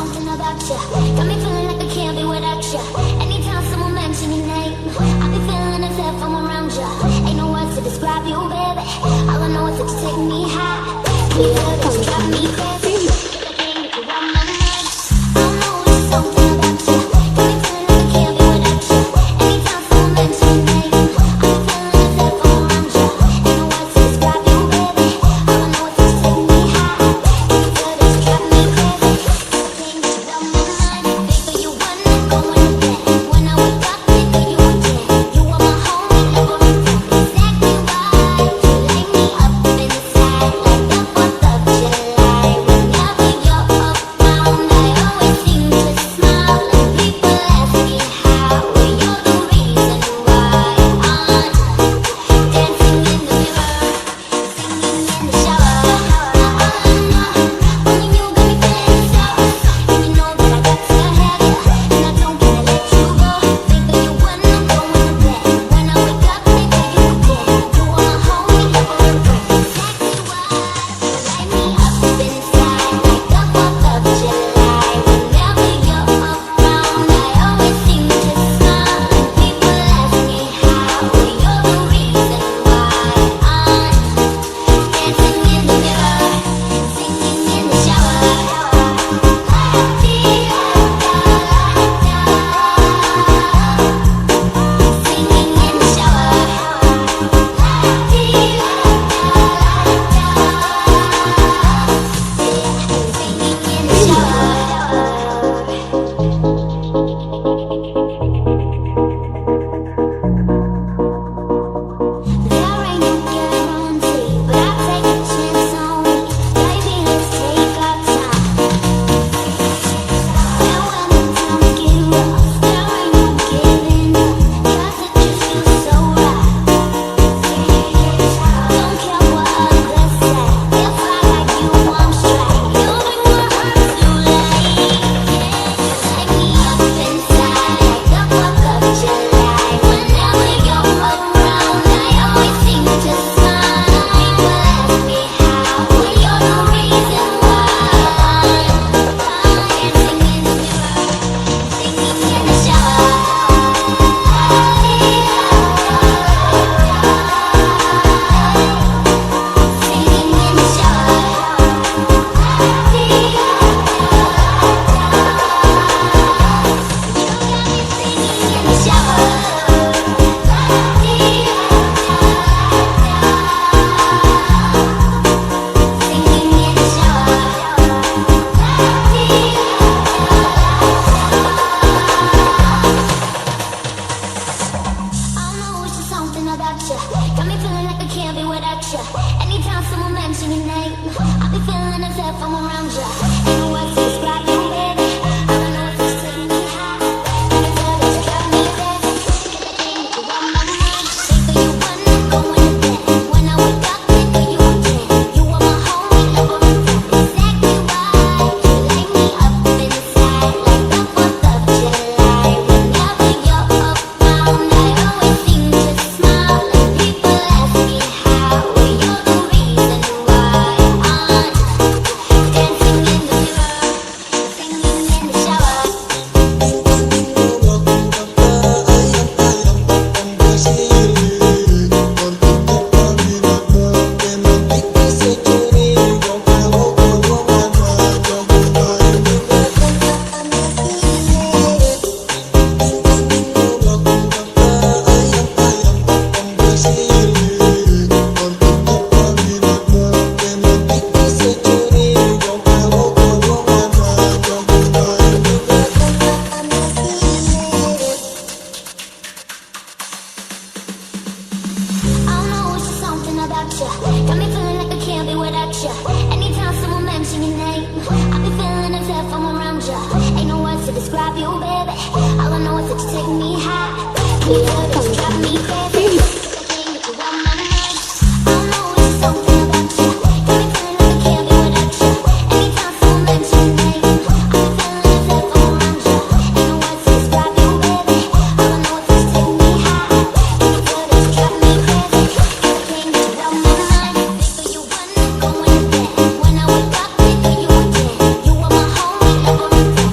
something about you. Got me feeling like I can't be without you. Anytime someone mention your name, I be feeling as if I'm around you. Ain't no words to describe you, baby. All I know is that you take me high. Yeah, that you drive me crazy. I can't get you out my mind. I know it's something about you. Got me feeling like I can't be without you. Anytime someone mention your name, I be feeling as if I'm around you. Ain't no words to describe you, baby. All I know is that you take me high. Yeah, that you drive me crazy. I can't get you out my mind. Baby, you wanna go in bed. When I wake up, baby, you again. You are my homie, never regret. Exactly why you lay me up inside like the 4th of July. Whenever you're around, I always seem to smile. And people ask me how. Well, you're the reason why I'm dancing in the mirror, singing in the shower. Only you got me feeling so. And you know that I got to have you, and I don't wanna let you go. Baby, you wanna go in bed. When I wake up, baby, you again. You are my homie, never regret. Exactly why you light me up inside like the 4th of July. Whenever you're around, I always seem to smile. And people ask me how. Well, you're the reason why I'm dancing in the mirror, singing in the shower. Singing in the There ain't no guarantee, but I take a chance on me. Baby, let's take our time. And when the times get rough, there ain't no giving up, 'cause it just feels so right. Don't care what others say, if I like you, I'm straight. You bring my heart to life. Light me up inside like the 4th of July. Whenever you're around, I always seem to smile. People ask me how. Well, you're the reason why I'm dancing in the mirror, singing in the shower. Singing in the shower. Got me feeling like I can't be without you. Anytime someone mention your name, I be feeling as if I'm around you. Ain't no words to describe you, baby. All I know is that you take me high. And it's all that you drive me crazy. 'Cause I can't get you out my mind. Baby, you wanna go in bed. When I wake up, baby, you again. You are my homie, never regret. Exactly why you lay me up inside like the 4th of July. Whenever you're around, I always seem to smile. And people ask me how. Well, you're the reason why I'm dancing in the mirror, singing in the shower. I know it's just something about you. Got me feeling like I can't be without you. Anytime someone mention your name, I be feeling as if I'm around you. Ain't no words to describe you, baby. All I know is that you take me high. Yeah, that you drive me crazy. 'Cause I can't get you out my mind. I know it's just something about you. Got me feeling like I can't be without you. Anytime someone mention your name, I be feeling as if I'm around you. Ain't no words to describe you, baby. All I know is that you take me high. Yeah, that you drive me crazy. 'Cause I can't get you out my mind. Baby, you wanna go in bed. When I wake up, baby, you again. You are my homie, never regret.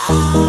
I